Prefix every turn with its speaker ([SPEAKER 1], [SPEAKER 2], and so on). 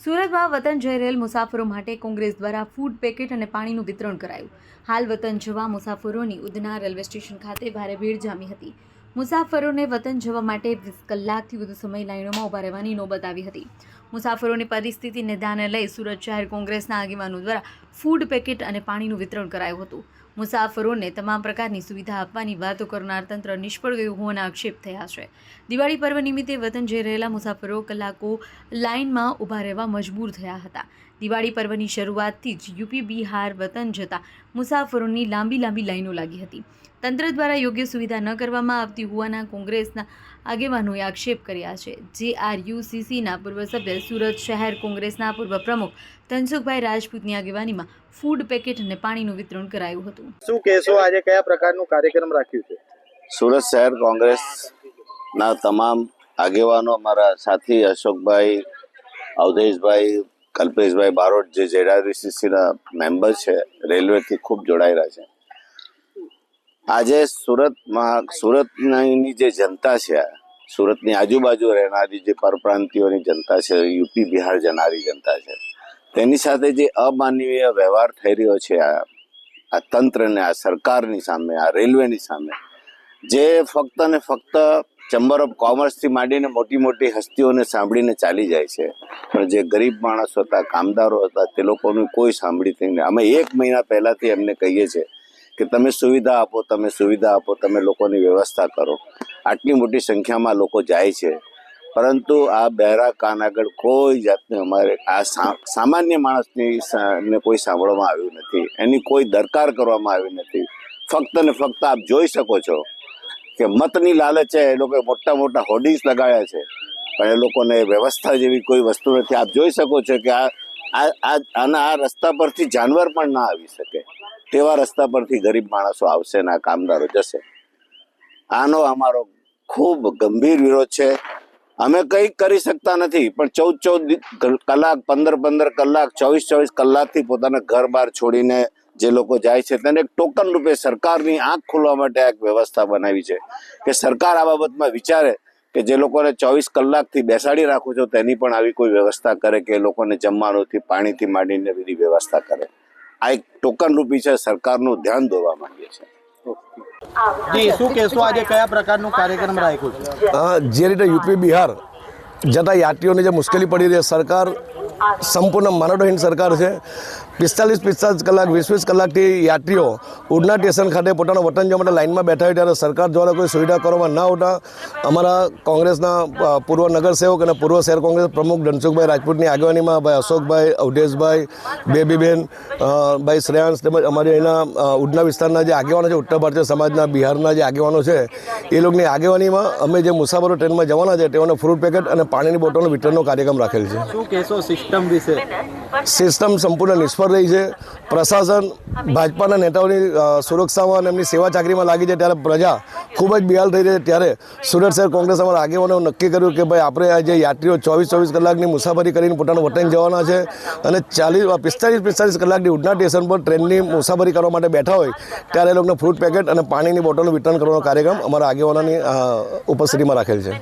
[SPEAKER 1] સુરતમાં વતન જઈ રહેલ મુસાફરો માટે કોંગ્રેસ દ્વારા ફૂડ પેકેટ અને પાણીનું વિતરણ કરાયું। હાલ વતન જવા મુસાફરોની ઉધના રેલવે સ્ટેશન ખાતે ભારે ભીડ જામી હતી। મુસાફરોને વતન જવા માટે 20 કલાકથી વધુ સમય લાઈનોમાં ઊભા રહેવાની નોબત આવી હતી। મુસાફરોની પરિસ્થિતિને ધ્યાને લઈ સુરત શહેર કોંગ્રેસના આગેવાનો દ્વારા ફૂડ પેકેટ અને પાણીનું વિતરણ કરાયું હતું। મુસાફરોને તમામ પ્રકારની સુવિધા આપવાની વાતો કરનાર તંત્ર નિષ્ફળ ગયું હોવાના આક્ષેપ થયા છે। દિવાળી પર્વ નિમિત્તે વતન જઈ રહેલા મુસાફરો કલાકો લાઇનમાં ઊભા રહેવા મજબૂર થયા હતા। દિવાળી પર્વની શરૂઆતથી જ યુપી બિહાર વતન જતા મુસાફરોની લાંબી લાઈનો લાગી હતી। તંત્ર દ્વારા યોગ્ય સુવિધા ન કરવામાં આવતી હોવાના કોંગ્રેસના આગેવાનોએ આક્ષેપ કર્યા છે। JRUCCના પૂર્વ સભ્ય સુરત શહેર કોંગ્રેસના પૂર્વ પ્રમુખ ધનસુખભાઈ રાજપૂતની આગેવાનીમાં ફૂડ પેકેટ અને પાણીનું વિતરણ કરાયું હતું।
[SPEAKER 2] શું કહેશો, આજે કયા પ્રકારનું કાર્યક્રમ રાખ્યું છે?
[SPEAKER 3] સુરત શહેર કોંગ્રેસના તમામ આગેવાનો, અમારા સાથી અશોકભાઈ, અવધેશભાઈ, કલ્પેશભાઈ બારોટ જે JRUCCના મેમ્બર છે, રેલવેથી ખૂબ જોડાયેલા છે। આજે સુરતની જે જનતા છે, સુરતની આજુબાજુ રહેનારી જે પરપ્રાંતિયોની જનતા છે, યુપી બિહાર જનારી જનતા છે, તેની સાથે જે અમાનવીય વ્યવહાર થઈ રહ્યો છે આ તંત્રને, આ સરકારની સામે, આ રેલવેની સામે, જે ફક્ત ને ફક્ત ચેમ્બર ઓફ કોમર્સથી માંડીને મોટી મોટી હસ્તીઓને સાંભળીને ચાલી જાય છે, પણ જે ગરીબ માણસો હતા, કામદારો હતા, તે લોકોનું કોઈ સાંભળીતી નહીં। અમે 1 મહિના પહેલાથી એમને કહીએ છીએ કે તમે સુવિધા આપો, તમે લોકોની વ્યવસ્થા કરો। આટલી મોટી સંખ્યામાં લોકો જાય છે, પરંતુ આ બહેરા કાન આગળ કોઈ જાતની અમારે આ સામાન્ય માણસની કોઈ સાંભળવામાં આવ્યું નથી, એની કોઈ દરકાર કરવામાં આવી નથી। ફક્ત ને ફક્ત આપ જોઈ શકો છો કે મતની લાલચે એ લોકોએ મોટા મોટા હોર્ડિંગ્સ લગાવ્યા છે, પણ એ લોકોને વ્યવસ્થા જેવી કોઈ વસ્તુ નથી। આપ જોઈ શકો છો કે આ રસ્તા પરથી જાનવર પણ ના આવી શકે તેવા રસ્તા પરથી ગરીબ માણસો આવશે ને આ કામદારો જશે। આનો અમારો ખૂબ ગંભીર વિરોધ છે। અમે કંઈ કરી શકતા નથી, પણ 14 કલાક, 15 કલાક, 24 કલાકથી પોતાના ઘર બહાર છોડીને જે લોકો જાય છે તેને એક ટોકન રૂપે સરકારની આંખ ખોલવા માટે એક વ્યવસ્થા બનાવી છે કે સરકાર આ બાબતમાં વિચારે કે જે લોકોને 24 કલાકથી બેસાડી રાખો છો તેની પણ આવી કોઈ વ્યવસ્થા કરે કે એ લોકોને જમવાનુંથી, પાણીથી માંડીને બધી વ્યવસ્થા કરે। આ એક ટોકન રૂપી છે, સરકારનું ધ્યાન દોરવા માંગીએ છીએ।
[SPEAKER 2] જી, શું કહેશો, આજે કયા પ્રકારનું કાર્યક્રમ રાખ્યું છે?
[SPEAKER 4] જે રીતે યુપી બિહાર જતા યાત્રીઓને જે મુશ્કેલી પડી રહી છે, સરકાર સંપૂર્ણ માનવહીન સરકાર છે। 45 કલાક, 20 કલાકથી યાત્રીઓ ઉડના સ્ટેશન ખાતે પોતાના વતન જવા માટે લાઇનમાં બેઠા હોય ત્યારે સરકાર દ્વારા કોઈ સુવિધા કરવામાં ના આવતા અમારા કોંગ્રેસના પૂર્વ નગરસેવક અને પૂર્વ શહેર કોંગ્રેસ પ્રમુખ ધનસુખભાઈ રાજપૂતની આગેવાનીમાં ભાઈ અશોકભાઈ, અવધેશભાઈ, બેબીબેન, ભાઈ શ્રેયાંશ તેમજ અમારી અહીંના ઉડના વિસ્તારના જે આગેવાનો છે, ઉત્તર ભારતીય સમાજના, બિહારના જે આગેવાનો છે, એ લોકોની આગેવાનીમાં અમે જે મુસાફરો ટ્રેનમાં જવાના છે તેઓને ફ્રૂટ પેકેટ અને પાણીની બોટલનો વિતરણનો કાર્યક્રમ રાખેલ છે।
[SPEAKER 2] શું કહેશો સિસ્ટમ વિશે?
[SPEAKER 4] સિસ્ટમ સંપૂર્ણ નિષ્ફળ રહી છે। પ્રશાસન ભાજપાના નેતાઓની સુરક્ષામાં અને એમની સેવા ચાકરીમાં લાગી છે ત્યારે પ્રજા ખૂબ જ બેહાલ થઈ રહી છે। ત્યારે સુરત શહેર કોંગ્રેસ અમારા આગેવાનો નક્કી કર્યું કે ભાઈ આપણે આ જે યાત્રીઓ 24 કલાકની મુસાફરી કરીને પોતાનું વતન જવાના છે અને 45 કલાકની ઉડના સ્ટેશન પર ટ્રેનની મુસાફરી કરવા માટે બેઠા હોય ત્યારે એ લોકોને ફ્રૂટ પેકેટ અને પાણીની બોટલનું વિતરણ કરવાનો કાર્યક્રમ અમારા આગેવાનોની ઉપસ્થિતિમાં રાખેલ છે।